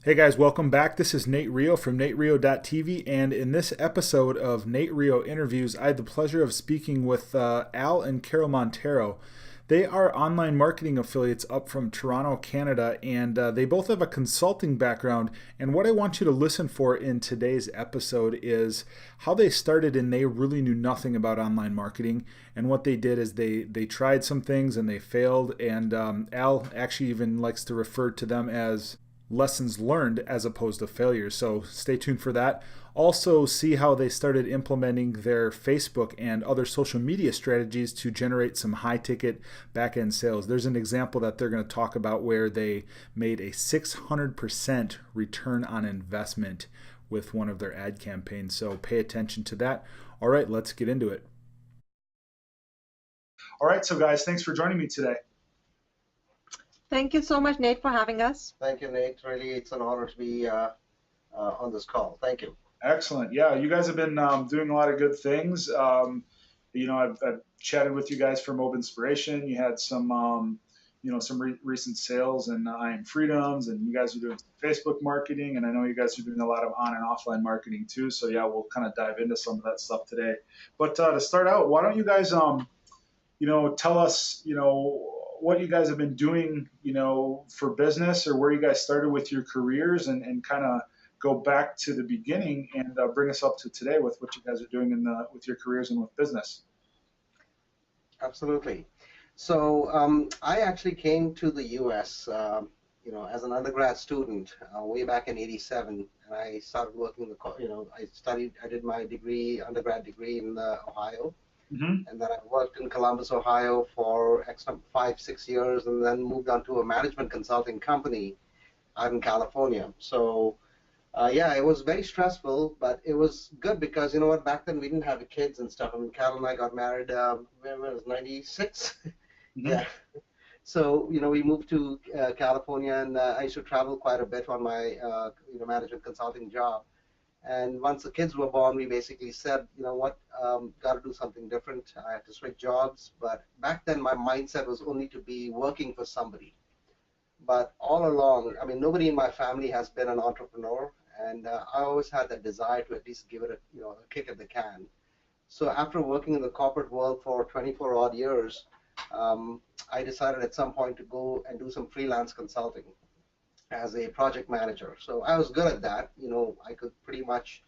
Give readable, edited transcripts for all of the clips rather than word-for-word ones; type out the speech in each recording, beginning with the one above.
Hey guys, welcome back. This is Nate Rio from NateRio.tv, and in this episode of Nate Rio Interviews, I had the pleasure of speaking with Al and Carol Monteiro. They are online marketing affiliates up from Toronto, Canada, and they both have a consulting background. And what I want you to listen for in today's episode is how they started and they really knew nothing about online marketing. And what they did is they tried some things and they failed. And Al actually even likes to refer to them as lessons learned as opposed to failures. So stay tuned for that. Also, see how they started implementing their Facebook and other social media strategies to generate some high ticket back end sales. There's an example that they're going to talk about where they made a 600% return on investment with one of their ad campaigns. So pay attention to that. All right, let's get into it. All right, so guys, thanks for joining me today. Thank you so much, Nate, for having us. Thank you, Nate. Really, it's an honor to be on this call. Thank you. Excellent. Yeah, you guys have been doing a lot of good things. I've chatted with you guys from Mob Inspiration. You had some, some recent sales and I Am Freedoms, and you guys are doing Facebook marketing, and I know you guys are doing a lot of on and offline marketing too. So yeah, we'll kind of dive into some of that stuff today. But to start out, why don't you guys, tell us, what you guys have been doing, for business, or where you guys started with your careers, and kind of go back to the beginning and bring us up to today with what you guys are doing with your careers and with business. Absolutely. So I actually came to the U.S. As an undergrad student way back in '87, and I started working. I did my undergrad degree in Ohio. Mm-hmm. And then I worked in Columbus, Ohio for 5-6 years, and then moved on to a management consulting company out in California. So, it was very stressful, but it was good because, you know what, back then we didn't have kids and stuff. I mean, Carol and I got married, when was it, 96? Mm-hmm. Yeah. So, we moved to California, and I used to travel quite a bit on my, management consulting job. And once the kids were born, we basically said, you know what, got to do something different. I had to switch jobs. But back then, my mindset was only to be working for somebody. But all along, I mean, nobody in my family has been an entrepreneur. And I always had that desire to at least give it a kick at the can. So after working in the corporate world for 24 odd years, I decided at some point to go and do some freelance consulting as a project manager. So I was good at that. I could pretty much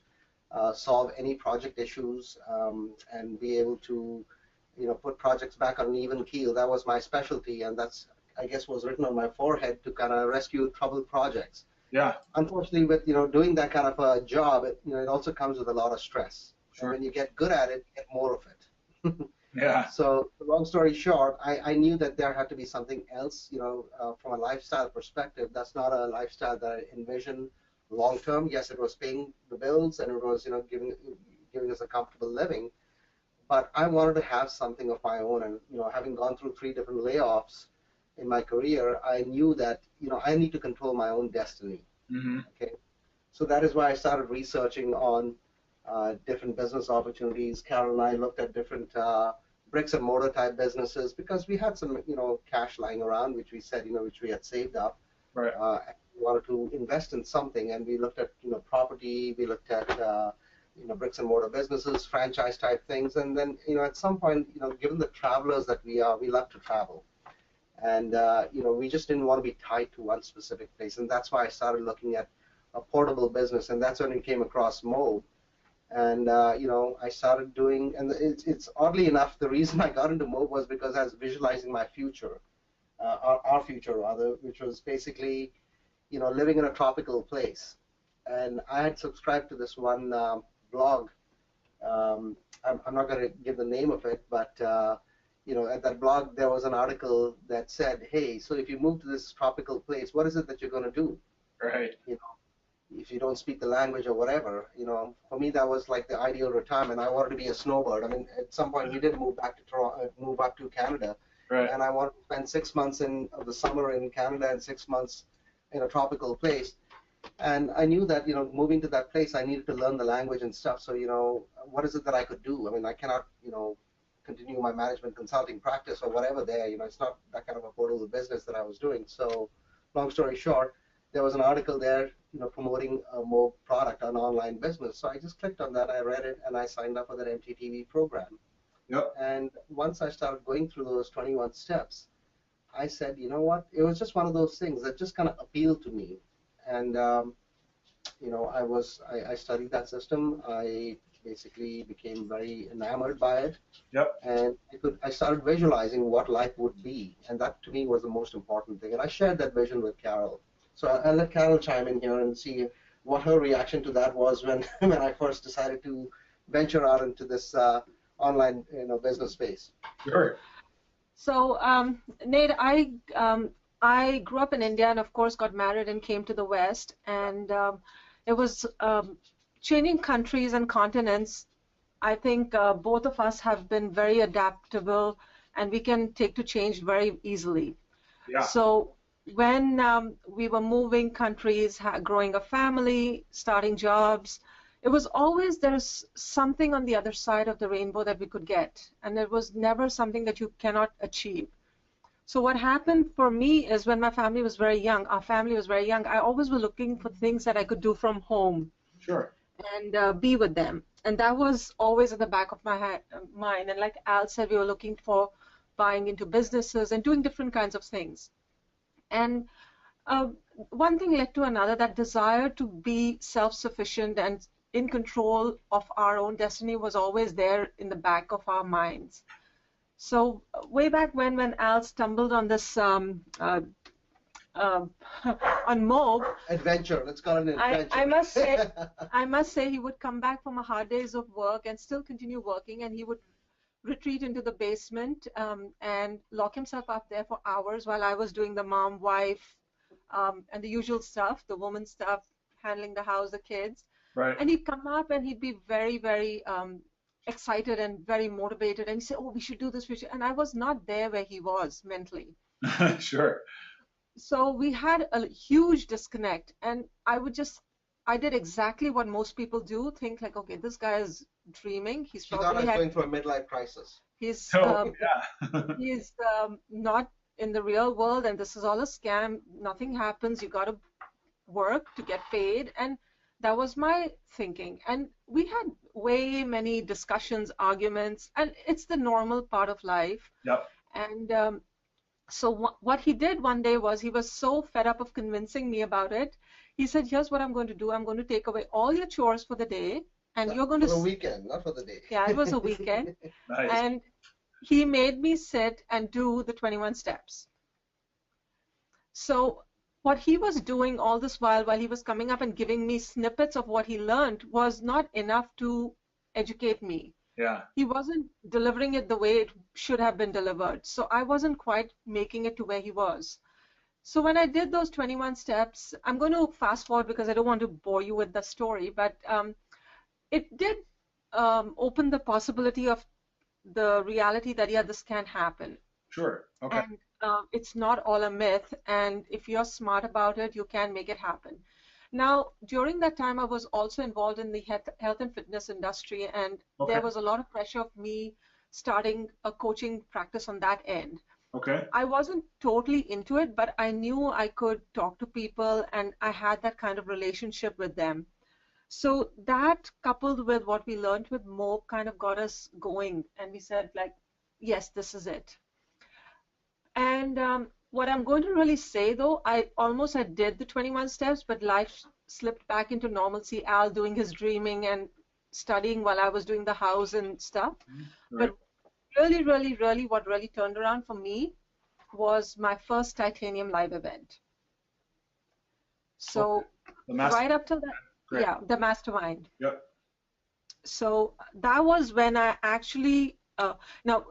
solve any project issues and be able to, put projects back on an even keel. That was my specialty, and that's, I guess, was written on my forehead to kind of rescue troubled projects. Yeah. Unfortunately, with doing that kind of a job, it also comes with a lot of stress. Sure. And when you get good at it, you get more of it. Yeah. So, long story short, I knew that there had to be something else, from a lifestyle perspective. That's not a lifestyle that I envisioned long term. Yes, it was paying the bills and it was, giving us a comfortable living. But I wanted to have something of my own. And, having gone through 3 different layoffs in my career, I knew that, I need to control my own destiny. Mm-hmm. Okay. So that is why I started researching on different business opportunities. Carol and I looked at different bricks and mortar type businesses because we had some, cash lying around, which we said, which we had saved up. Right. We wanted to invest in something, and we looked at, property. We looked at, bricks and mortar businesses, franchise type things, and then, at some point, given the travelers that we are, we love to travel, and we just didn't want to be tied to one specific place, and that's why I started looking at a portable business, and that's when we came across Mob. And I started doing, and it's oddly enough, the reason I got into Mob was because I was visualizing my future, our future rather, which was basically, living in a tropical place. And I had subscribed to this one blog. I'm not going to give the name of it, but at that blog there was an article that said, hey, so if you move to this tropical place, what is it that you're going to do? Right. If you don't speak the language or whatever, for me that was like the ideal retirement. I wanted to be a snowbird. I mean, at some point we did move back to Toronto, move up to Canada, Right. and I wanted to spend 6 months of the summer in Canada and 6 months in a tropical place. And I knew that moving to that place, I needed to learn the language and stuff. So what is it that I could do? I mean, I cannot continue my management consulting practice or whatever there. It's not that kind of a portable business that I was doing. So, long story short, there was an article there, promoting more product on online business. So I just clicked on that, I read it, and I signed up for that MTTV program. Yep. And once I started going through those 21 steps, I said, you know what? It was just one of those things that just kind of appealed to me. And I studied that system. I basically became very enamored by it. Yep. And I started visualizing what life would be, and that to me was the most important thing. And I shared that vision with Carol. So I'll let Carol chime in here and see what her reaction to that was when when I first decided to venture out into this online business space. Sure. So, Nate, I grew up in India and, of course, got married and came to the West. And it was changing countries and continents. I think both of us have been very adaptable, and we can take to change very easily. Yeah. So when we were moving countries, growing a family, starting jobs, it was always there's something on the other side of the rainbow that we could get, and it was never something that you cannot achieve. So what happened for me is when my family was very young, our family was very young, I always was looking for things that I could do from home. Sure. And be with them. And that was always at the back of my mind. And like Al said, we were looking for buying into businesses and doing different kinds of things. And one thing led to another. That desire to be self-sufficient and in control of our own destiny was always there in the back of our minds. So way back when Al stumbled on this on Moog adventure, let's call it an adventure. I must say he would come back from a hard days of work and still continue working, and he would retreat into the basement and lock himself up there for hours while I was doing the mom, wife, and the usual stuff, the woman stuff, handling the house, the kids. Right. And he'd come up and he'd be very, very excited and very motivated, and he'd say, oh, we should do this, we should. And I was not there where he was mentally. Sure. So we had a huge disconnect, and I did exactly what most people do, think like, okay, this guy is dreaming. He's She thought I probably was going through a midlife crisis. He's yeah. he's not in the real world, and this is all a scam. Nothing happens. You got to work to get paid, and that was my thinking. And we had way many discussions, arguments, and it's the normal part of life. Yep. And so what he did one day was, he was so fed up of convincing me about it. He said, here's what I'm going to do. I'm going to take away all your chores for the day, and you're going to... For the weekend, not for the day. Yeah, it was a weekend. Nice. And he made me sit and do the 21 steps. So what he was doing all this while he was coming up and giving me snippets of what he learned was not enough to educate me. Yeah. He wasn't delivering it the way it should have been delivered. So I wasn't quite making it to where he was. So when I did those 21 steps, I'm going to fast forward because I don't want to bore you with the story, but it did open the possibility of the reality that, yeah, this can happen. Sure. Okay. And it's not all a myth, and if you're smart about it, you can make it happen. Now, during that time, I was also involved in the health and fitness industry, and there was a lot of pressure of me starting a coaching practice on that end. Okay. I wasn't totally into it, but I knew I could talk to people, and I had that kind of relationship with them. So that, coupled with what we learned with Mo, kind of got us going, and we said, like, yes, this is it. And what I'm going to really say, though, I did the 21 steps, but life slipped back into normalcy. Al doing his dreaming and studying while I was doing the house and stuff. Right. But really, really, really, what really turned around for me was my first Titanium live event. So right up till that, Great. yeah, the mastermind. Yep. So that was when I actually, now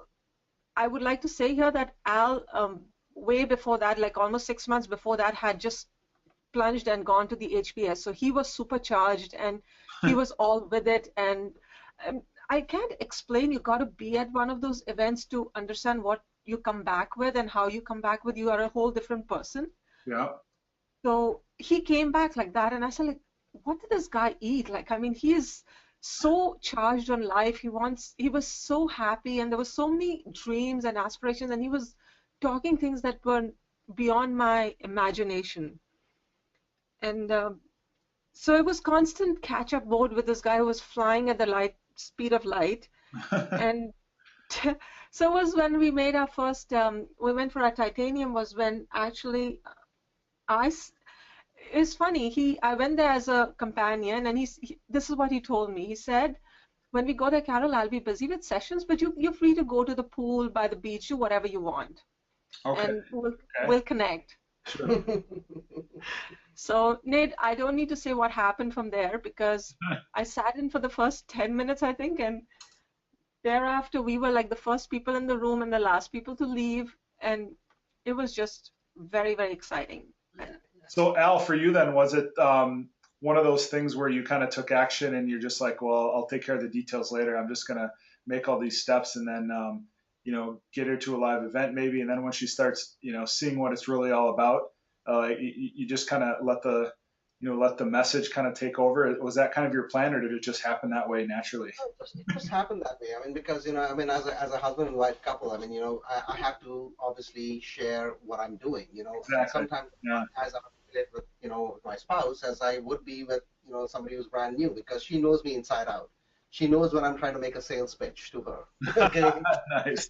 I would like to say here that Al, way before that, like almost 6 months before that, had just plunged and gone to the HBS. So he was supercharged and he was all with it. And I can't explain, you got to be at one of those events to understand what you come back with and how you come back with. You are a whole different person. Yeah. So he came back like that, and I said, like, what did this guy eat? Like, I mean, he is so charged on life. He was so happy, and there were so many dreams and aspirations, and he was talking things that were beyond my imagination. And so it was constant catch-up mode with this guy who was flying at the light speed of light. And so it was when we made our first, we went for our titanium, was when actually I, it's funny, I went there as a companion, and this is what he told me. He said, when we go there, Carol, I'll be busy with sessions, but you're free to go to the pool, by the beach, do whatever you want. Okay. And Okay. we'll connect. Sure. So, Nate, I don't need to say what happened from there, because I sat in for the first 10 minutes, I think, and thereafter we were like the first people in the room and the last people to leave, and it was just very, very exciting. So Al, for you then, was it one of those things where you kind of took action and you're just like, well, I'll take care of the details later. I'm just gonna make all these steps and then get her to a live event maybe, and then when she starts seeing what it's really all about, you just kind of let the message kind of take over. Was that kind of your plan, or did it just happen that way naturally? It just happened that way. I mean, because as a husband and wife couple, I mean, I have to obviously share what I'm doing. Exactly. And sometimes Yeah. as I relate with my spouse as I would be with somebody who's brand new, because she knows me inside out. She knows when I'm trying to make a sales pitch to her. Okay. Nice.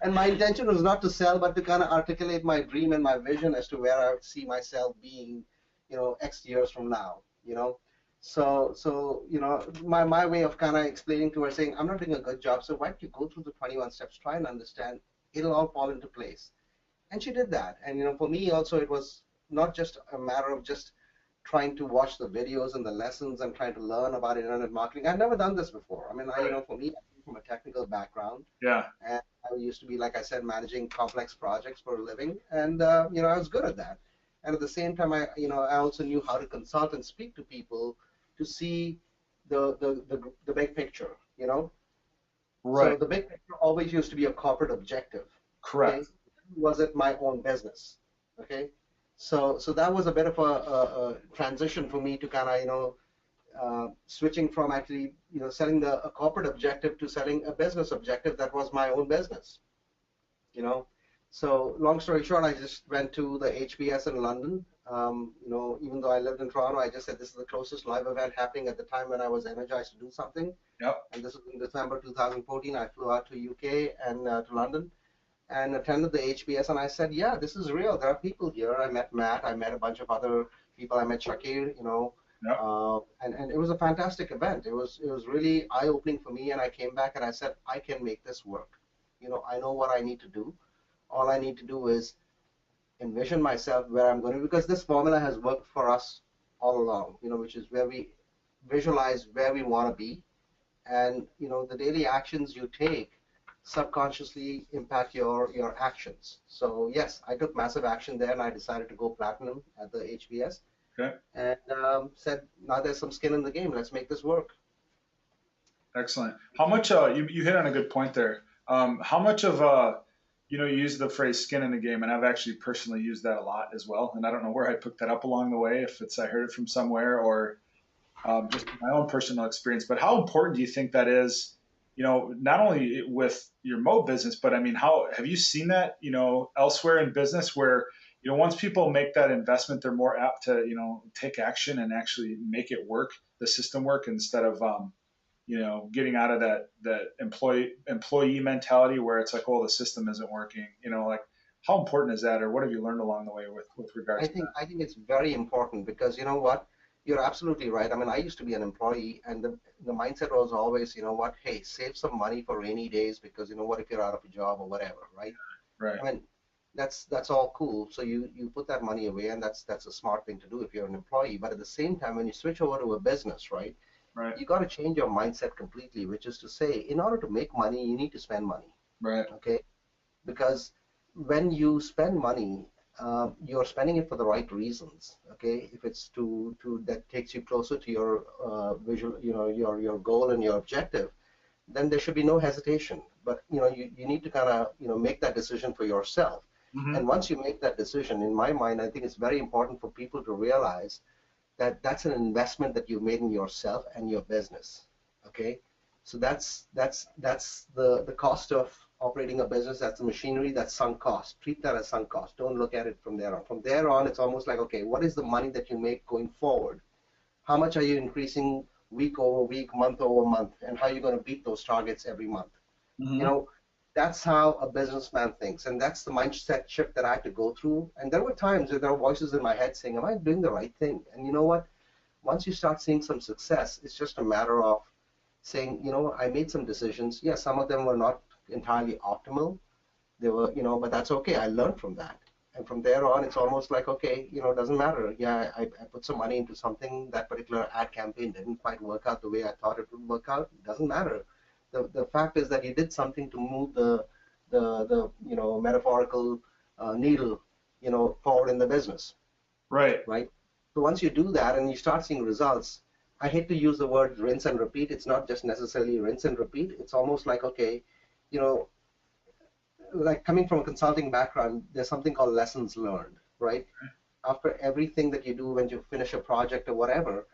And my intention was not to sell, but to kind of articulate my dream and my vision as to where I would see myself being, X years from now. So my way of kind of explaining to her, saying, I'm not doing a good job, so why don't you go through the 21 steps, try and understand, it'll all fall into place. And she did that. And for me also, it was not just a matter of just trying to watch the videos and the lessons and trying to learn about internet marketing. I've never done this before. I mean, for me, I came from a technical background. Yeah. And I used to be, like I said, managing complex projects for a living, and I was good at that. And at the same time, I also knew how to consult and speak to people to see the big picture. Right. So the big picture always used to be a corporate objective. Correct. Okay? Was it my own business? Okay. So that was a bit of a transition for me to kind of switching from actually setting a corporate objective to setting a business objective that was my own business. So long story short, I just went to the HBS in London. Even though I lived in Toronto, I just said this is the closest live event happening at the time when I was energized to do something. Yep. And this was in December 2014. I flew out to UK and to London and attended the HBS, and I said, yeah, this is real. There are people here. I met Matt. I met a bunch of other people. I met Shakir, Yep. and it was a fantastic event. It was really eye-opening for me, and I came back and I said, I can make this work. I know what I need to do. All I need to do is envision myself where I'm going to, because this formula has worked for us all along, which is where we visualize where we want to be, and the daily actions you take subconsciously impact your actions. So yes, I took massive action there, and I decided to go platinum at the HBS. Okay. And said, now there's some skin in the game. Let's make this work. Excellent. How much you hit on a good point there. How much of you use the phrase skin in the game, and I've actually personally used that a lot as well. And I don't know where I picked that up along the way, if it's I heard it from somewhere or just my own personal experience. But how important do you think that is? Not only with your Mo business, but I mean, how have you seen that elsewhere in business where once people make that investment, they're more apt to take action and actually make it work, the system work, instead of getting out of that employee mentality where it's like, oh, the system isn't working. Like how important is that, or what have you learned along the way with regards to that? I think it's very important, because you know what? You're absolutely right. I mean, I used to be an employee, and the mindset was always, hey, save some money for rainy days, because what if you're out of a job or whatever, right? Right. I mean, that's all cool. So you put that money away, and that's a smart thing to do if you're an employee. But at the same time, when you switch over to a business, right? Right. You got to change your mindset completely, which is to say, in order to make money, you need to spend money. Right. Okay? Because when you spend money, you're spending it for the right reasons. Okay? If it's to that takes you closer to your visual, your goal and your objective, then there should be no hesitation. But you need to kind of make that decision for yourself. Mm-hmm. And once you make that decision, in my mind, I think it's very important for people to realize that that's an investment that you've made in yourself and your business. Okay, so that's the cost of operating a business, that's the machinery, that's sunk cost. Treat that as sunk cost. Don't look at it from there on. From there on, it's almost like, okay, what is the money that you make going forward? How much are you increasing week over week, month over month, and how are you going to beat those targets every month? You know, that's how a businessman thinks, and that's the mindset shift that I had to go through. And there were times where there were voices in my head saying, am I doing the right thing? And you know what? Once you start seeing some success, it's just a matter of saying, you know, I made some decisions. Yes, some of them were not entirely optimal. They were, you know, but that's okay. I learned from that. And from there on, it's almost like, okay, you know, it doesn't matter. Yeah, I put some money into something. That particular ad campaign didn't quite work out the way I thought it would work out. It doesn't matter. The fact is that you did something to move the you know, metaphorical needle, you know, forward in the business. Right. Right. So once you do that and you start seeing results, I hate to use the word rinse and repeat. It's not just necessarily rinse and repeat. It's almost like, okay, you know, like coming from a consulting background, there's something called lessons learned, right? After everything that you do when you finish a project or whatever,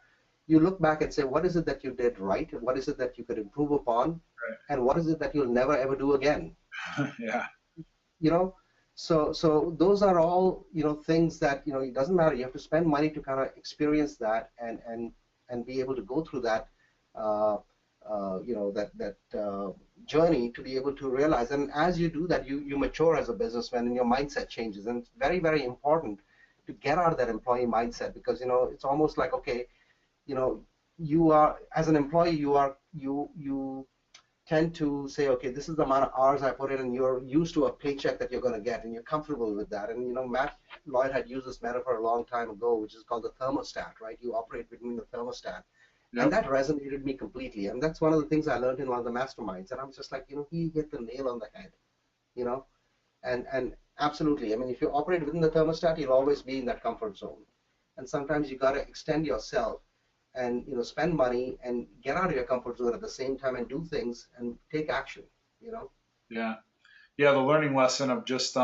you look back and say, what is it that you did right? And what is it that you could improve upon? Right. And what is it that you'll never ever do again? Yeah. You know, so those are all, you know, things that, you know, it doesn't matter. You have to spend money to kind of experience that and be able to go through that, you know, that journey to be able to realize. And as you do that, you mature as a businessman and your mindset changes. And it's very, very important to get out of that employee mindset, because, you know, it's almost like, okay, you know, you are, as an employee, you tend to say, okay, this is the amount of hours I put in, and you're used to a paycheck that you're going to get, and you're comfortable with that. And, you know, Matt Lloyd had used this metaphor a long time ago, which is called the thermostat, right? You operate between the thermostat. Yep. And that resonated me completely. And that's one of the things I learned in one of the masterminds. And I was just like, you know, he hit the nail on the head, you know? And absolutely, I mean, if you operate within the thermostat, you'll always be in that comfort zone. And sometimes you got to extend yourself and, you know, spend money and get out of your comfort zone at the same time and do things and take action, you know? Yeah. Yeah. The learning lesson of just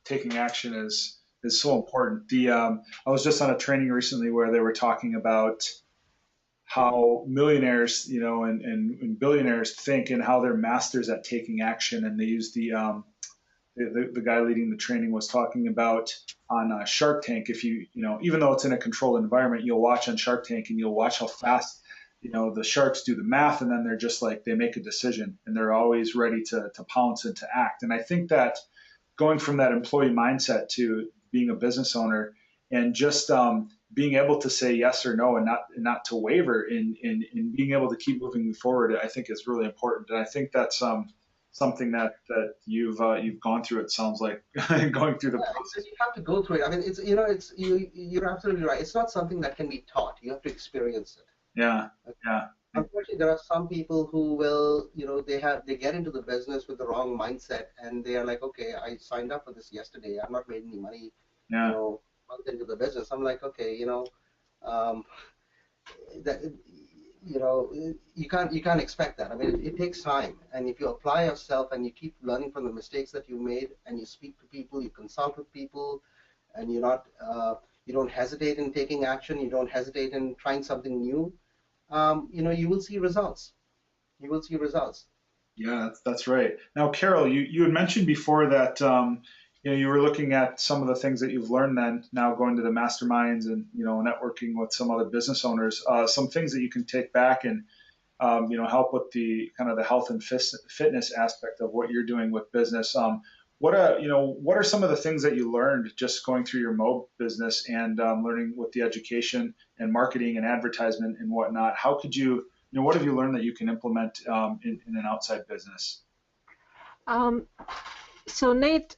taking action is so important. I was just on a training recently where they were talking about how millionaires, you know, and billionaires think, and how they're masters at taking action. And they use the guy leading the training was talking about on Shark Tank. If you know, even though it's in a controlled environment, you'll watch on Shark Tank and you'll watch how fast, you know, the sharks do the math, and then they're just like, they make a decision and they're always ready to pounce and to act. And I think that going from that employee mindset to being a business owner, and just being able to say yes or no, and not to waver in being able to keep moving forward, I think is really important. And I think that's something that you've gone through. It sounds like going through the process. You have to go through it. I mean, it's, you know, it's you're absolutely right. It's not something that can be taught. You have to experience it. Yeah, yeah. Unfortunately, there are some people who will, you know, they get into the business with the wrong mindset, and they are like, okay, I signed up for this yesterday. I've not made any money, Yeah. you know, month into the business. I'm like, okay, you know, that, you know, you can't expect that. I mean, it takes time, and if you apply yourself and you keep learning from the mistakes that you made, and you speak to people, you consult with people, and you're not, you don't hesitate in taking action, you don't hesitate in trying something new, you know, you will see results. You will see results. Yeah, that's right. Now, Carol, you had mentioned before that you know, you were looking at some of the things that you've learned then, now going to the masterminds and, you know, networking with some other business owners, some things that you can take back and you know, help with the kind of the health and fitness aspect of what you're doing with business. What are some of the things that you learned just going through your Mo business and learning with the education and marketing and advertisement and whatnot? How could you know, what have you learned that you can implement in an outside business? So Nate,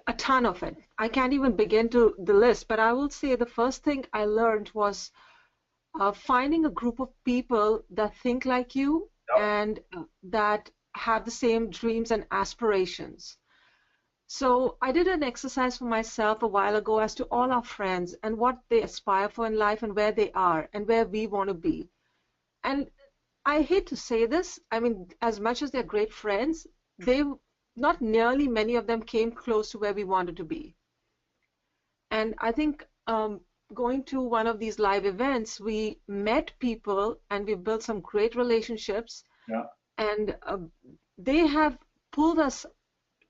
a ton of it. I can't even begin to the list, but I will say the first thing I learned was finding a group of people that think like you. Yep. And that have the same dreams and aspirations. So I did an exercise for myself a while ago as to all our friends and what they aspire for in life and where they are and where we want to be. And I hate to say this, I mean, as much as they're great friends, not nearly many of them came close to where we wanted to be. And I think going to one of these live events, we met people and we built some great relationships. Yeah. And they have pulled us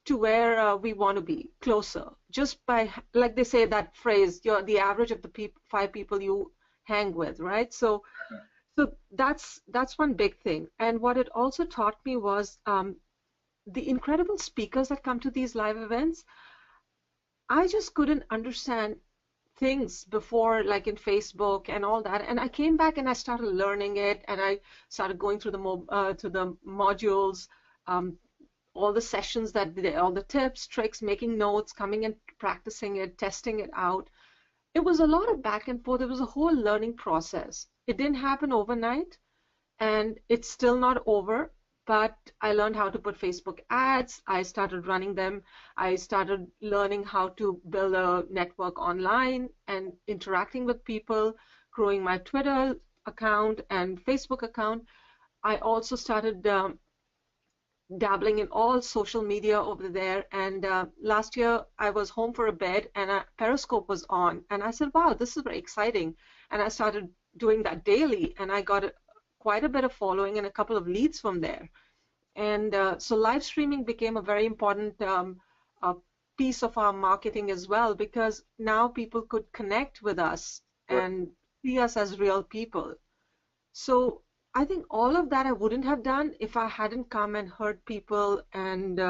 to where we want to be, closer, just by, like they say that phrase, you're the average of the 5 people you hang with, right? So that's one big thing. And what it also taught me was the incredible speakers that come to these live events. I just couldn't understand things before, like in Facebook and all that. And I came back and I started learning it, and I started going through the modules, um, all the sessions all the tips, tricks, making notes, coming and practicing it, testing it out. It was a lot of back and forth. It was a whole learning process. It didn't happen overnight, and it's still not over. But I learned how to put Facebook ads. I started running them. I started learning how to build a network online and interacting with people, growing my Twitter account and Facebook account. I also started dabbling in all social media over there. And last year I was home for a bit, and Periscope was on. And I said, wow, this is very exciting. And I started doing that daily, and I got quite a bit of following and a couple of leads from there. And so live streaming became a very important piece of our marketing as well, because now people could connect with us and see us as real people. So I think all of that I wouldn't have done if I hadn't come and heard people and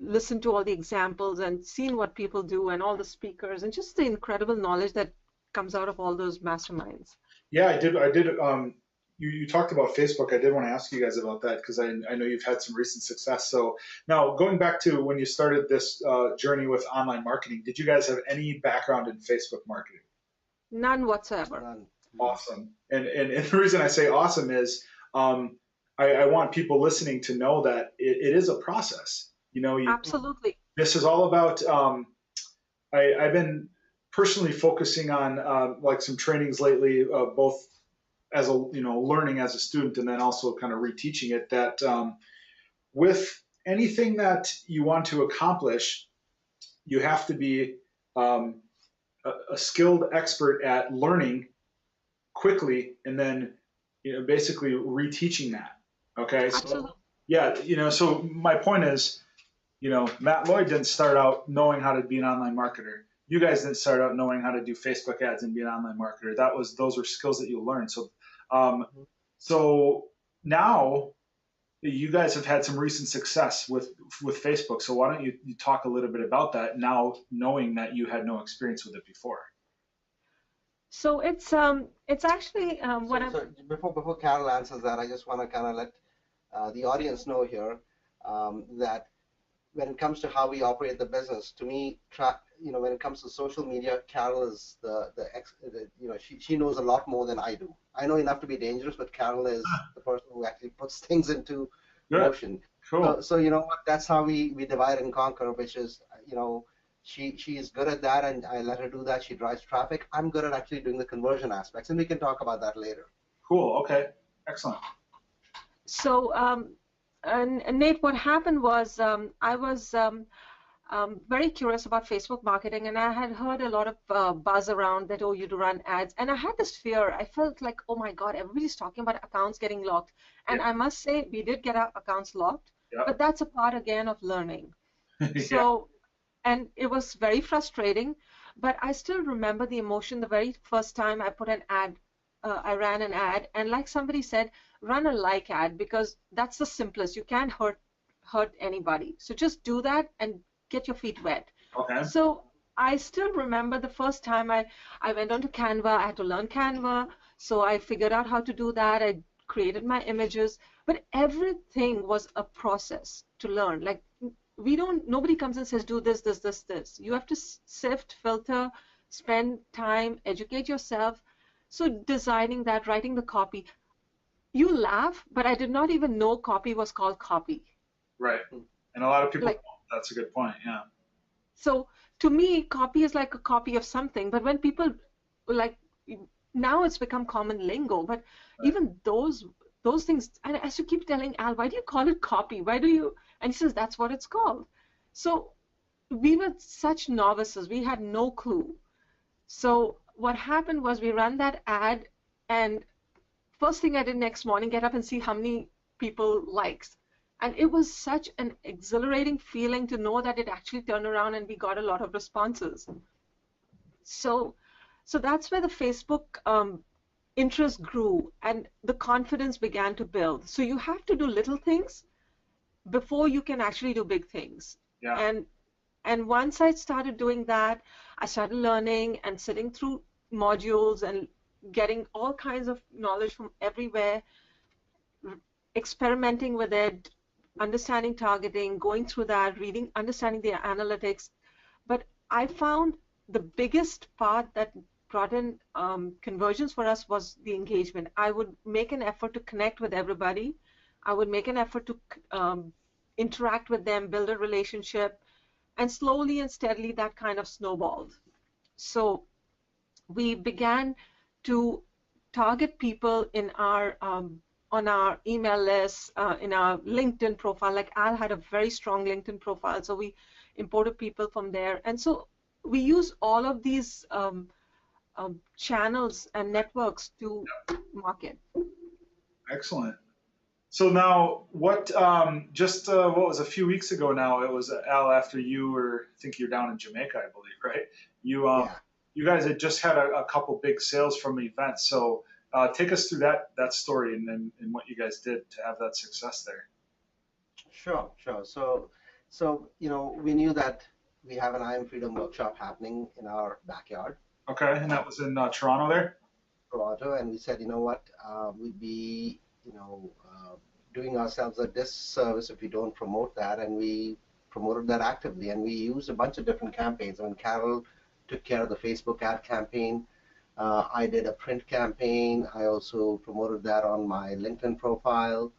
listened to all the examples and seen what people do and all the speakers and just the incredible knowledge that comes out of all those masterminds. Yeah, I did. You talked about Facebook. I did want to ask you guys about that because I know you've had some recent success. So now going back to when you started this journey with online marketing, did you guys have any background in Facebook marketing? None whatsoever. None. Awesome. And the reason I say awesome is I want people listening to know that it is a process. Absolutely. This is all about, I've been personally focusing on like some trainings lately, both as a, learning as a student and then also kind of reteaching it, that with anything that you want to accomplish, you have to be a skilled expert at learning quickly and then basically reteaching that. Okay. Absolutely. So yeah, so my point is, Matt Lloyd didn't start out knowing how to be an online marketer. You guys didn't start out knowing how to do Facebook ads and be an online marketer. Those were skills that you learned. So so now you guys have had some recent success with Facebook. So why don't you talk a little bit about that now, knowing that you had no experience with it before? So it's actually what I'm. So before Carol answers that, I just want to kind of let the audience know here that when it comes to how we operate the business, to me, when it comes to social media, Carol is she knows a lot more than I do. I know enough to be dangerous, but Carol is the person who actually puts things into motion. Cool. So you know what? That's how we divide and conquer, which is she is good at that, and I let her do that. She drives traffic. I'm good at actually doing the conversion aspects, and we can talk about that later. Cool. Okay. Excellent. So and Nate, what happened was I was very curious about Facebook marketing, and I had heard a lot of buzz around that, oh, you do run ads, and I had this fear. I felt like, oh my God, everybody's talking about accounts getting locked, and I must say we did get our accounts locked, but that's a part again of learning. So, and it was very frustrating, but I still remember the emotion the very first time I put an ad. I ran an ad, and like somebody said, run a like ad because that's the simplest. You can't hurt anybody. So just do that and get your feet wet. Okay. So I still remember the first time I went onto Canva. I had to learn Canva, so I figured out how to do that. I created my images, but everything was a process to learn. Like nobody comes and says do this, this, this, this. You have to sift, filter, spend time, educate yourself. So designing that, writing the copy. You laugh, but I did not even know copy was called copy. Right. And a lot of people don't. That's a good point, yeah. So to me, copy is like a copy of something, but when people, now it's become common lingo, but even those things, and I should keep telling Al, why do you call it copy? Why do you, and he says, that's what it's called. So we were such novices, we had no clue. So what happened was we ran that ad, and first thing I did next morning, get up and see how many people likes. And it was such an exhilarating feeling to know that it actually turned around and we got a lot of responses. So, so that's where the Facebook interest grew and the confidence began to build. So you have to do little things before you can actually do big things. Yeah. And once I started doing that, I started learning and sitting through modules and getting all kinds of knowledge from everywhere, experimenting with it, understanding targeting, going through that, reading, understanding the analytics. But I found the biggest part that brought in conversions for us was the engagement. I would make an effort to connect with everybody. I would make an effort to interact with them, build a relationship, and slowly and steadily that kind of snowballed. So we began to target people in our on our email list, in our LinkedIn profile. Like Al had a very strong LinkedIn profile, so we imported people from there. And so we use all of these channels and networks to market. Excellent. So now, what? What was a few weeks ago now? It was Al, after you were, I think you're down in Jamaica, I believe, right? You Yeah. you guys had just had a couple big sales from events. So take us through that story and what you guys did to have that success there. Sure, sure. So we knew that we have an I Am Freedom workshop happening in our backyard, Okay, and that was in Toronto there. Toronto, and we said, you know what, we'd be, doing ourselves a disservice if we don't promote that, and we promoted that actively, and we used a bunch of different campaigns. I mean, Carol took care of the Facebook ad campaign. I did a print campaign. I also promoted that on my LinkedIn profile.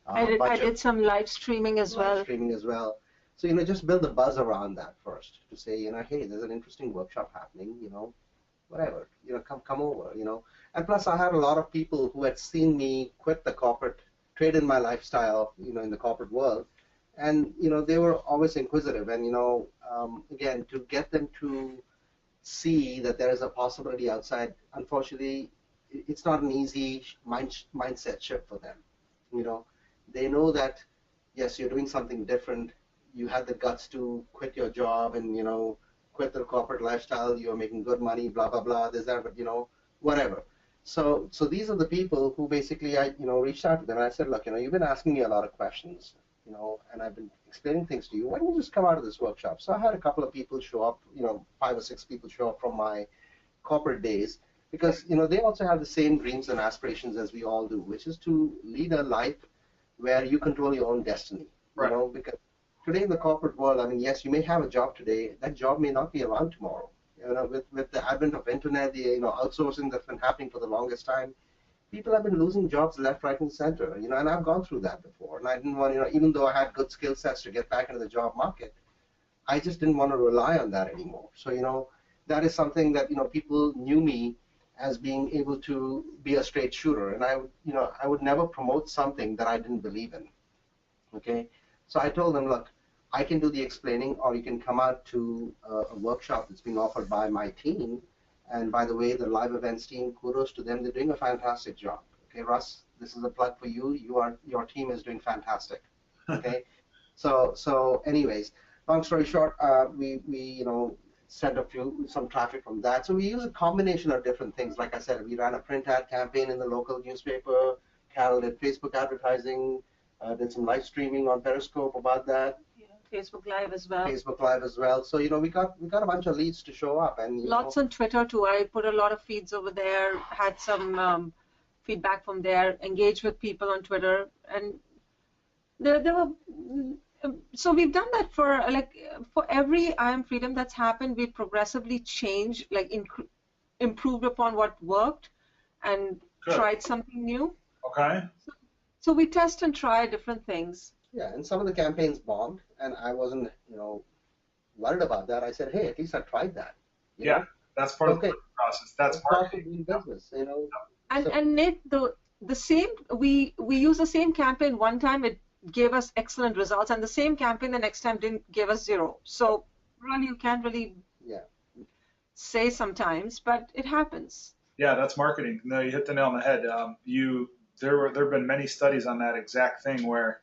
I did some live streaming as well. Live streaming as well. So, just build the buzz around that first to say, hey, there's an interesting workshop happening, whatever, come over, And plus, I had a lot of people who had seen me quit the corporate, trade in my lifestyle, in the corporate world. And, they were always inquisitive. And, again, to get them to see that there is a possibility outside, unfortunately, it's not an easy mindset shift for them. They know that, yes, you're doing something different. You had the guts to quit your job and, quit the corporate lifestyle. You're making good money, blah, blah, blah, this, that, but, whatever. So these are the people who basically I, reached out to them and I said, look, you've been asking me a lot of questions, and I've been explaining things to you. Why don't you just come out of this workshop? So I had a couple of people show up, 5 or 6 people show up from my corporate days because, they also have the same dreams and aspirations as we all do, which is to lead a life where you control your own destiny, Right. Because today in the corporate world, I mean, yes, you may have a job today. That job may not be around tomorrow. With the advent of internet, the outsourcing that's been happening for the longest time, people have been losing jobs left, right, and center. And I've gone through that before, and I didn't want, even though I had good skill sets to get back into the job market, I just didn't want to rely on that anymore. So that is something that people knew me as being able to be a straight shooter, and I would never promote something that I didn't believe in. Okay, so I told them, look, I can do the explaining, or you can come out to a workshop that's being offered by my team. And by the way, the live events team, kudos to them. They're doing a fantastic job. Okay, Russ, this is a plug for you. Your team is doing fantastic. Okay, so anyways, long story short, we sent some traffic from that. So we use a combination of different things. Like I said, we ran a print ad campaign in the local newspaper. Carol did Facebook advertising. Did some live streaming on Periscope about that. Facebook Live as well. Facebook Live as well. So we got a bunch of leads to show up, and lots on Twitter too. I put a lot of feeds over there. Had some feedback from there. Engaged with people on Twitter, and there were. So we've done that for every I Am Freedom that's happened. We progressively changed, improved upon what worked, and Good. Tried something new. Okay. So we test and try different things. Yeah, and some of the campaigns bombed, and I wasn't, worried about that. I said, hey, at least I tried that. Yeah, that's part of the process. That's part of doing business, And Nate, the same we use the same campaign one time. It gave us excellent results, and the same campaign the next time didn't give us 0. So really, you can't really say sometimes, but it happens. Yeah, that's marketing. No, you hit the nail on the head. There have been many studies on that exact thing where,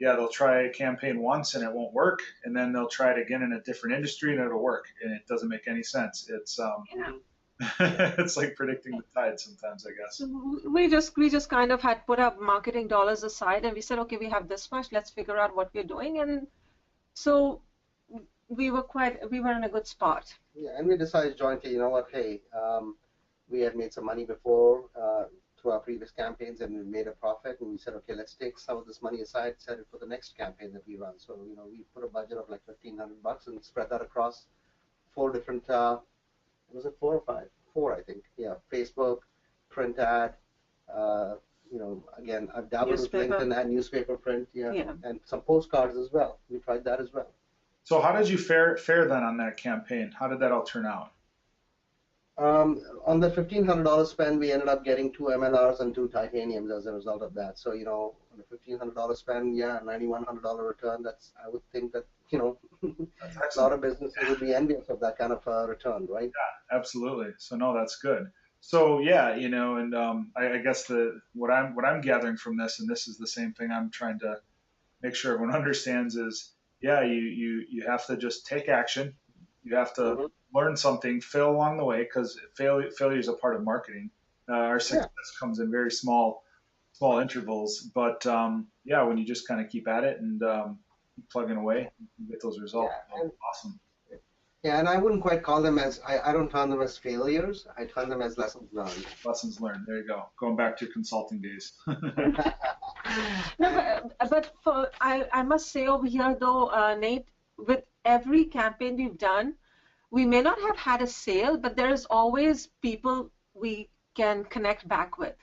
yeah, they'll try a campaign once and it won't work, and then they'll try it again in a different industry and it'll work, and it doesn't make any sense. It's Yeah. it's like predicting the tide sometimes, I guess. So we just kind of had put our marketing dollars aside and we said, okay, we have this much, let's figure out what we're doing. And so we were in a good spot. Yeah, and we decided jointly, you know what, hey, we had made some money before through our previous campaigns, and we made a profit, and we said, okay, let's take some of this money aside, set it for the next campaign that we run. So, you know, we put a budget of like $1,500 and spread that across 4 different, was it 4 or 5? 4, I think. Yeah, Facebook, print ad, you know, again, I've dabbled with LinkedIn and newspaper print, yeah, and some postcards as well. We tried that as well. So how did you fare then on that campaign? How did that all turn out? On the $1,500 spend, we ended up getting 2 MLRs and 2 titaniums as a result of that. So, you know, on the $1,500 spend, yeah, $9,100 return. That's, I would think that, you know, a lot of businesses would be envious of that kind of return, right? Yeah, absolutely. So no, that's good. So yeah, you know, and I guess what I'm gathering from this, and this is the same thing I'm trying to make sure everyone understands, is yeah, you have to just take action. You have to learn something, fail along the way, because failure is a part of marketing. Our success comes in very small intervals, but yeah, when you just kind of keep at it and keep plugging away, you get those results. Yeah, awesome. Yeah, and I wouldn't quite call them as, I don't term them as failures. I term them as lessons learned. Lessons learned. There you go. Going back to consulting days. No, but I must say over here though, Nate, with every campaign we've done, we may not have had a sale, but there is always people we can connect back with.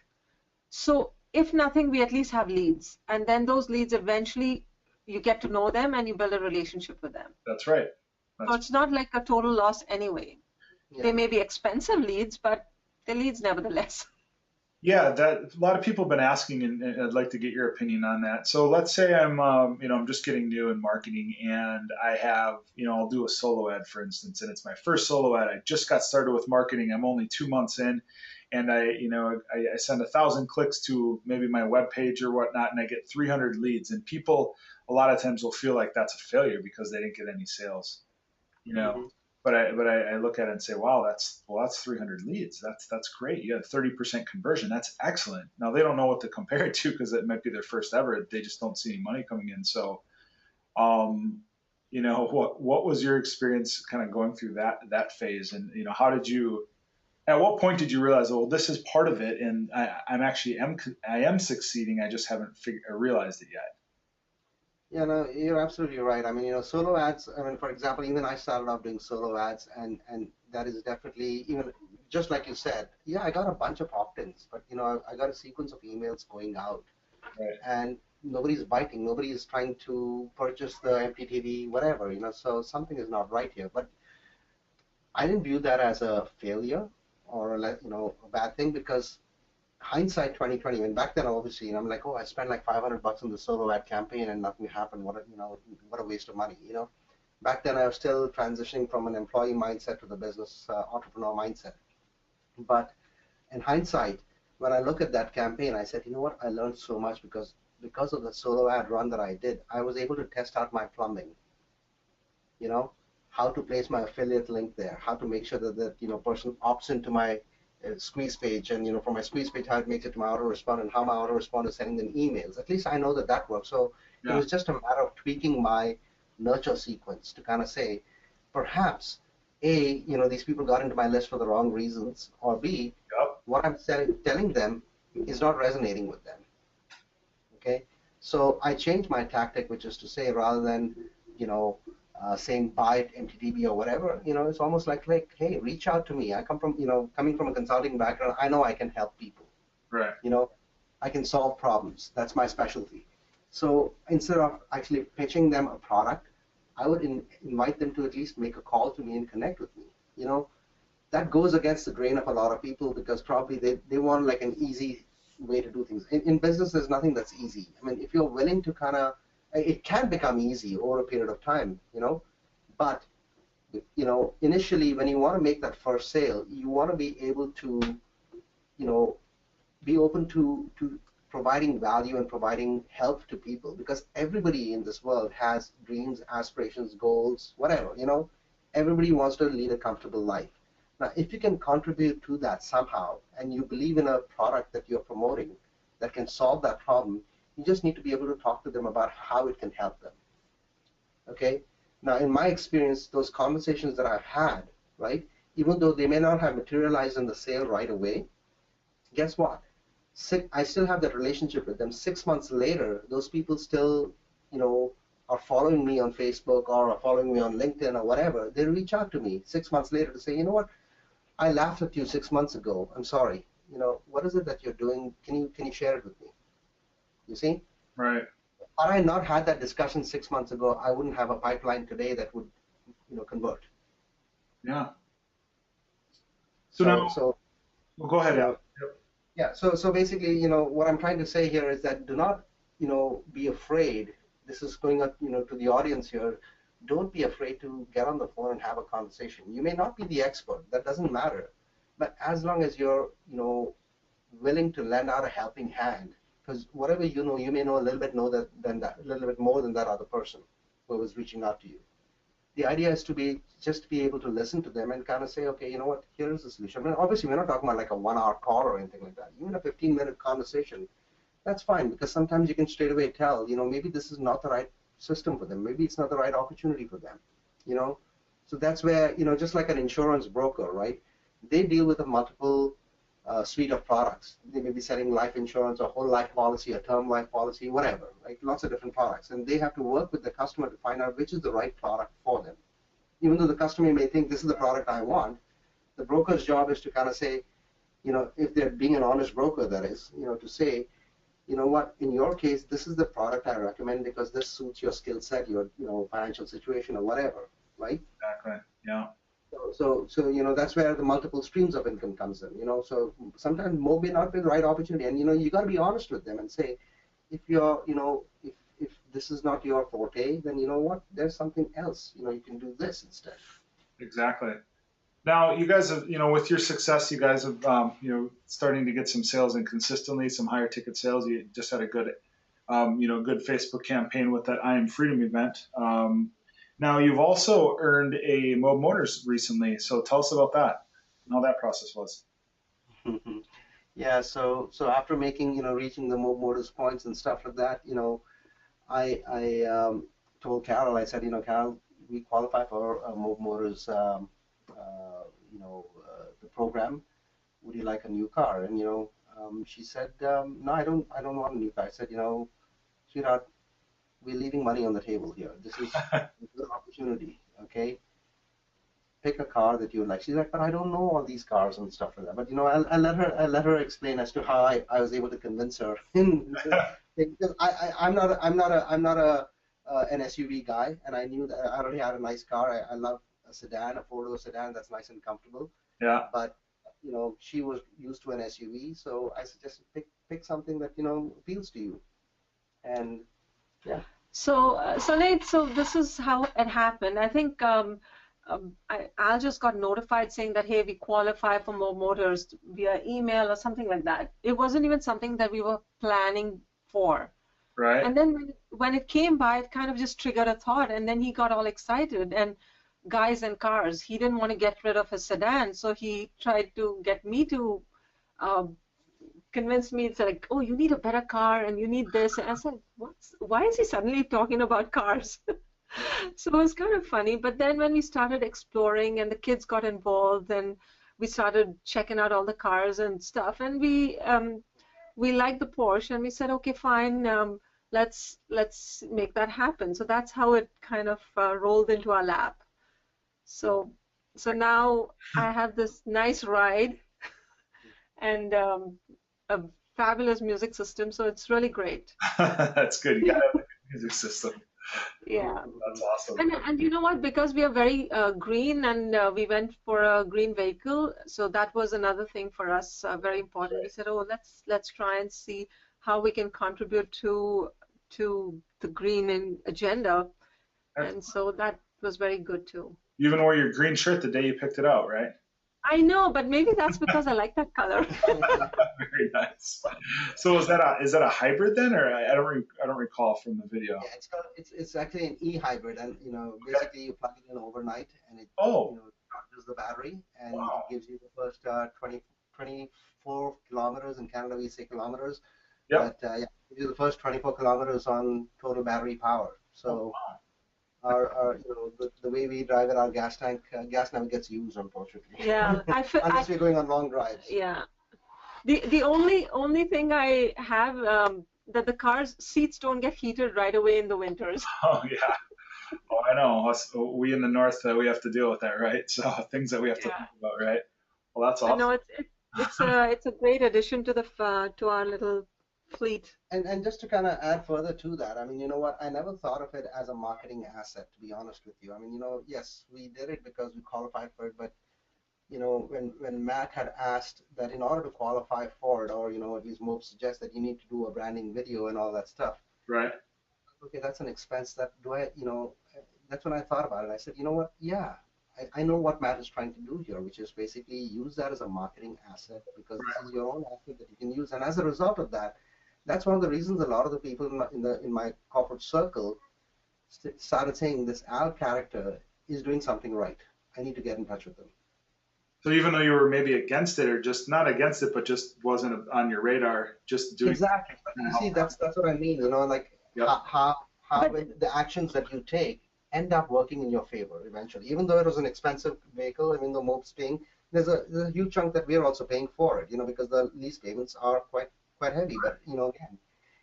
So if nothing, we at least have leads. And then those leads eventually, you get to know them and you build a relationship with them. That's right. So it's not like a total loss anyway. Yeah. They may be expensive leads, but they're leads nevertheless. Yeah, that a lot of people have been asking, and I'd like to get your opinion on that. So let's say I'm just getting new in marketing, and I have, I'll do a solo ad, for instance, and it's my first solo ad. I just got started with marketing. I'm only 2 months in, and I send 1,000 clicks to maybe my web page or whatnot, and I get 300 leads. And people a lot of times will feel like that's a failure because they didn't get any sales, Mm-hmm. But I look at it and say, wow, that's 300 leads. That's great. You had 30% conversion. That's excellent. Now they don't know what to compare it to because it might be their first ever. They just don't see any money coming in. So, what was your experience kind of going through that phase? And at what point did you realize, well, this is part of it, and I am succeeding. I just haven't realized it yet. Yeah, no, you're absolutely right. I mean, solo ads, I mean, for example, even I started off doing solo ads, and that is definitely, even just like you said, yeah, I got a bunch of opt-ins, but, I got a sequence of emails going out, right. And nobody's biting, nobody is trying to purchase the MPTV, whatever, so something is not right here. But I didn't view that as a failure or, a bad thing, because hindsight 2020, when back then obviously I'm like, oh, I spent like $500 on the solo ad campaign and nothing happened. What a waste of money. Back then I was still transitioning from an employee mindset to the business entrepreneur mindset. But in hindsight, when I look at that campaign, I said, you know what? I learned so much because of the solo ad run that I did. I was able to test out my plumbing. How to place my affiliate link there, how to make sure that person opts into my squeeze page, and from my squeeze page, how it makes it to my autorespond, and how my autorespond is sending them emails. At least I know that works. So It was just a matter of tweaking my nurture sequence to kind of say, perhaps A, these people got into my list for the wrong reasons, or B, what I'm telling them is not resonating with them. Okay, so I changed my tactic, which is to say, rather than saying buy it MTTB or whatever, it's almost like, hey, reach out to me. I come from, coming from a consulting background, I know I can help people. Right. I can solve problems. That's my specialty. So instead of actually pitching them a product, I would invite them to at least make a call to me and connect with me. That goes against the grain of a lot of people because probably they want like an easy way to do things. In business, there's nothing that's easy. I mean, if you're willing to it can become easy over a period of time, but, initially when you want to make that first sale, you want to be able to, be open to providing value and providing help to people, because everybody in this world has dreams, aspirations, goals, whatever, everybody wants to lead a comfortable life. Now, if you can contribute to that somehow, and you believe in a product that you're promoting that can solve that problem, you just need to be able to talk to them about how it can help them. Okay? Now, in my experience, those conversations that I've had, right, even though they may not have materialized in the sale right away, guess what? I still have that relationship with them. 6 months later, those people still, are following me on Facebook or are following me on LinkedIn or whatever. They reach out to me 6 months later to say, you know what, I laughed at you 6 months ago. I'm sorry. What is it that you're doing? Can you share it with me? You see? Right. Had I not had that discussion 6 months ago, I wouldn't have a pipeline today that would, convert. Yeah. Well, go ahead, Al. Yep. Yeah. So basically, what I'm trying to say here is that do not, be afraid. This is going up, to the audience here. Don't be afraid to get on the phone and have a conversation. You may not be the expert. That doesn't matter. But as long as you're, willing to lend out a helping hand, because whatever you know, you may know a little bit more than that other person who was reaching out to you. The idea is to be able to listen to them and kind of say, okay, you know what, here's the solution. I mean, obviously, we're not talking about like a 1-hour call or anything like that. Even a 15-minute conversation, that's fine, because sometimes you can straight away tell, maybe this is not the right system for them. Maybe it's not the right opportunity for them, So that's where, just like an insurance broker, right? They deal with a multiple suite of products. They may be selling life insurance, a whole life policy, a term life policy, whatever, right? Lots of different products. And they have to work with the customer to find out which is the right product for them. Even though the customer may think this is the product I want, the broker's job is to kind of say, if they're being an honest broker, that is, to say, you know what, in your case, this is the product I recommend because this suits your skill set, your, financial situation or whatever, right? Exactly. Yeah. So that's where the multiple streams of income comes in. So sometimes more may not be the right opportunity, and you got to be honest with them and say, if you're if this is not your forte, then you know what, there's something else. You can do this instead. Exactly. Now you guys have, with your success, you guys have, starting to get some sales and consistently some higher ticket sales. You just had a good, good Facebook campaign with that I Am Freedom event. Now, you've also earned a Mob Motors recently, so tell us about that and how that process was. Yeah, so after making, reaching the Mob Motors points and stuff like that, I told Carol, I said, Carol, we qualify for Mob Motors, the program. Would you like a new car? And, she said, no, I don't want a new car. I said, sweetheart, we're leaving money on the table here. This is a good opportunity, okay? Pick a car that you like. She's like, but I don't know all these cars and stuff like that. But I'll let her explain as to how I was able to convince her. Because I'm not an SUV guy, and I knew that I already had a nice car. I love a sedan, a four-door sedan that's nice and comfortable. Yeah. But she was used to an SUV, so I suggested pick something that appeals to you, and yeah. So, Nate, so this is how it happened. I think Al just got notified saying that, hey, we qualify for Mob Motors via email or something like that. It wasn't even something that we were planning for. Right. And then when it came by, it kind of just triggered a thought, and then he got all excited. And guys and cars, he didn't want to get rid of his sedan, so he tried to get me to convinced me. It's like, oh, you need a better car and you need this. And I said, why is he suddenly talking about cars? So it was kind of funny. But then when we started exploring and the kids got involved and we started checking out all the cars and stuff, and we liked the Porsche, and we said, okay, fine, let's make that happen. So that's how it kind of rolled into our lap. So now I have this nice ride and a fabulous music system, so it's really great. That's good. You got to have a good music system. Yeah. That's awesome. And you know what? Because we are very green, and we went for a green vehicle, so that was another thing for us, very important. We said, oh, let's try and see how we can contribute to the green agenda, and so that was very good too. You even wore your green shirt the day you picked it out, right? I know, but maybe that's because I like that color. Very nice. So is that a hybrid then, or I don't recall from the video. Yeah, it's actually an e-hybrid, and Okay. basically you plug it in overnight, and it Oh, charges the battery, and wow. it gives you the first 24 kilometers. In Canada we say kilometers, Yep. but yeah, it gives you the first 24 kilometers on total battery power. Oh, So wow. our the way we drive it, our gas never gets used, unfortunately, Yeah, unless we're going on long drives. yeah. The only thing I have that the car's seats don't get heated right away in the winters. Oh, yeah. Oh, I know. We in the north, we have to deal with that, right? So things that we have to Yeah. think about, right? Well, that's I know awesome. it's a great addition to the to our little fleet. And just to kind of add further to that, I mean, you know what? I never thought of it as a marketing asset, to be honest with you. I mean, yes, we did it because we qualified for it, but when Matt had asked that in order to qualify for it, or at least Mope suggests that you need to do a branding video and all that stuff. Right. Okay, that's an expense. That's when I thought about it. I said, you know what? Yeah, I know what Matt is trying to do here, which is basically use that as a marketing asset because this is your own asset that you can use. And as a result of that, that's one of the reasons a lot of the people in my corporate circle started saying this Al character is doing something right. I need to get in touch with them. So even though you were maybe against it, or just not against it, but just wasn't on your radar, just doing Exactly. But kind you of see, help. that's what I mean. Like Yep. how But the actions that you take end up working in your favor eventually. Even though it was an expensive vehicle, I mean, the Mope's paying, there's a huge chunk that we're also paying for it. Because the lease payments are quite heavy. But again,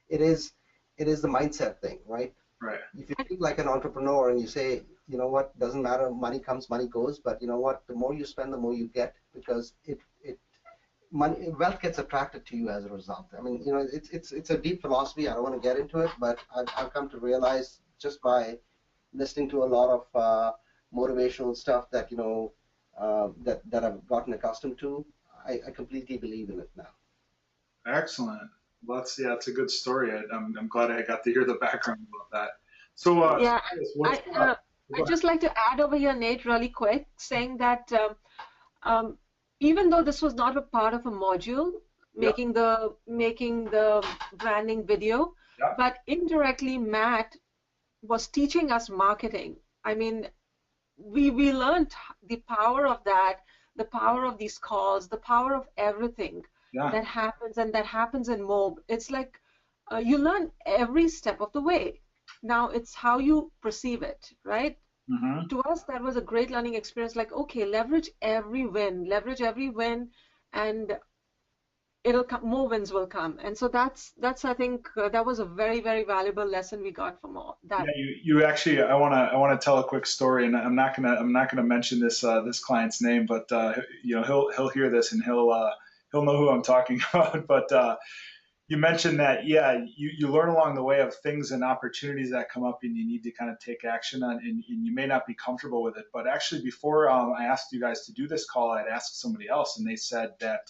it is the mindset thing, right? Right. If you think like an entrepreneur and you say, what, doesn't matter, money comes, money goes, but you know what, the more you spend, the more you get, because wealth gets attracted to you as a result. I mean, it's a deep philosophy. I don't want to get into it, but I've come to realize just by listening to a lot of motivational stuff that that I've gotten accustomed to. I completely believe in it now. Excellent. Well, it's a good story. I'm glad I got to hear the background about that. So, yeah, what's I I'd go ahead. just like to add over here, Nate, really quick, saying that um, even though this was not a part of a module, Yep. making the branding video, Yep. but indirectly Matt was teaching us marketing. I mean, we learned the power of that, the power of these calls, the power of everything Yeah. that happens and that happens in Mob. It's like you learn every step of the way. Now it's how you perceive it, right? Mm-hmm. To us, that was a great learning experience. Like, okay, leverage every win, and it'll come, more wins will come. And so that's I think that was a very, very valuable lesson we got from all Yeah, that. you actually, I want to tell a quick story, and I'm not gonna mention this client's name, but he'll hear this and he'll know who I'm talking about. But you mentioned that, yeah, you learn along the way of things and opportunities that come up, and you need to kind of take action on, and you may not be comfortable with it. But actually, before I asked you guys to do this call, I'd asked somebody else, and they said that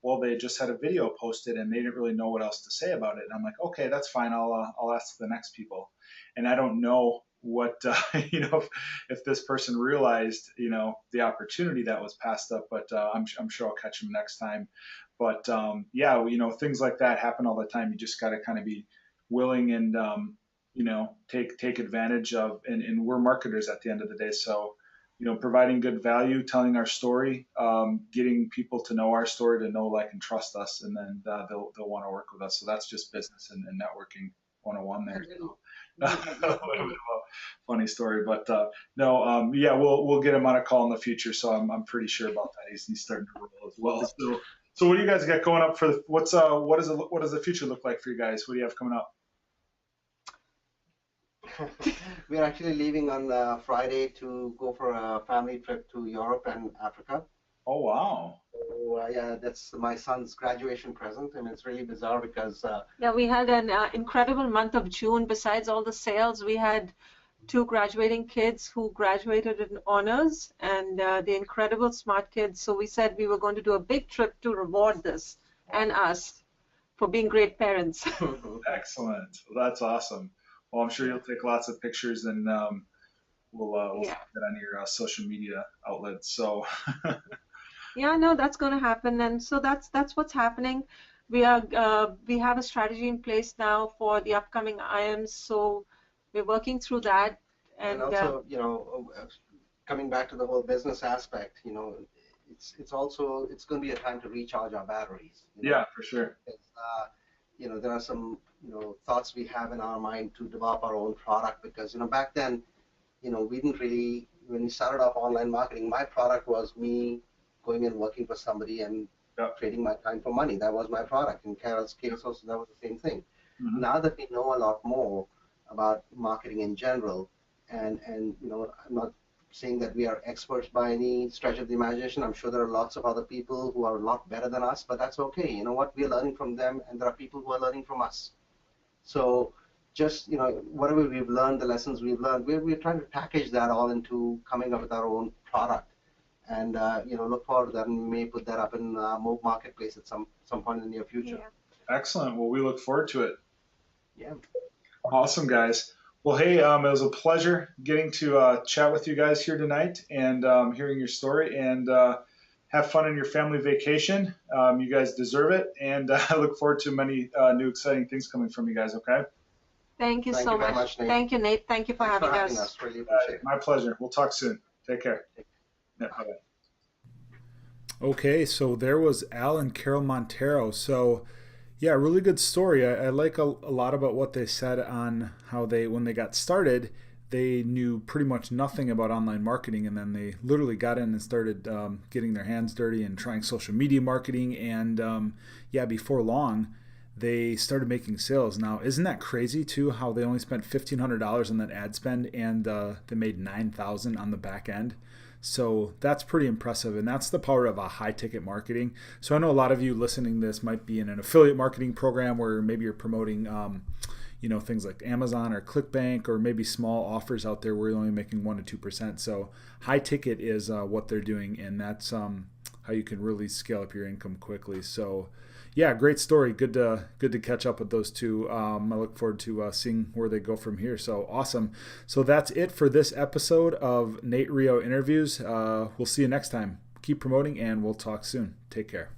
well, they just had a video posted and they didn't really know what else to say about it. And I'm like, okay, that's fine. I'll ask the next people. And I don't know what if this person realized the opportunity that was passed up, but I'm sure I'll catch him next time. But yeah, things like that happen all the time. You just got to kind of be willing and take advantage of. And we're marketers at the end of the day, so providing good value, telling our story, getting people to know our story, to know, like, and trust us, and then they'll want to work with us. So that's just business and networking 101 there. Agree. So a Yeah, little yeah, bit of really. a funny story, but no, yeah, we'll get him on a call in the future. So I'm pretty sure about that. He's starting to roll as well. So what do you guys got going up for what does the future look like for you guys? What do you have coming up? We're actually leaving on Friday to go for a family trip to Europe and Africa. Oh, wow. So yeah, that's my son's graduation present, and it's really bizarre because Yeah, we had an incredible month of June. Besides all the sales, we had two graduating kids who graduated in honors, and the incredible smart kids. So we said we were going to do a big trip to reward this and us for being great parents. Excellent. Well, that's awesome. Well, I'm sure you'll take lots of pictures, and we'll Yeah. see that on your social media outlets. So Yeah, no, that's going to happen, and so that's what's happening. We have a strategy in place now for the upcoming IMs, so we're working through that, And and also, coming back to the whole business aspect, it's also it's going to be a time to recharge our batteries. Yeah, for sure. It's, there are some thoughts we have in our mind to develop our own product because back then we didn't really, when we started off online marketing, my product was me going and working for somebody and trading my time for money. That was my product. In Carol's case also, that was the same thing. Mm-hmm. Now that we know a lot more about marketing in general, and I'm not saying that we are experts by any stretch of the imagination. I'm sure there are lots of other people who are a lot better than us, but that's okay. You know what? We're learning from them, and there are people who are learning from us. So just whatever we've learned, the lessons we've learned, we're trying to package that all into coming up with our own product, and look forward to that, and we may put that up in Moog Marketplace at some point in the near future. Yeah. Excellent. Well, we look forward to it. Yeah. Awesome, guys. Well, hey, it was a pleasure getting to chat with you guys here tonight and hearing your story, and have fun in your family vacation. You guys deserve it, and I look forward to many new exciting things coming from you guys, okay? Thank you so much. Thank you, Nate. Thank you for having us. Really appreciate it. My pleasure. We'll talk soon. Take care. Yeah, bye-bye. Okay, so there was Al and Carol Monteiro. So, yeah, really good story. I like a lot about what they said on how when they got started, they knew pretty much nothing about online marketing, and then they literally got in and started getting their hands dirty and trying social media marketing. And before long, they started making sales. Now, isn't that crazy too? How they only spent $1,500 on that ad spend, and they made $9,000 on the back end. So that's pretty impressive, and that's the power of a high-ticket marketing. So I know a lot of you listening to this might be in an affiliate marketing program where maybe you're promoting, things like Amazon or ClickBank, or maybe small offers out there where you're only making 1% to 2%. So high-ticket is what they're doing, and that's how you can really scale up your income quickly. So, yeah, great story. Good to catch up with those two. I look forward to seeing where they go from here. So awesome. So that's it for this episode of Nate Rio Interviews. We'll see you next time. Keep promoting, and we'll talk soon. Take care.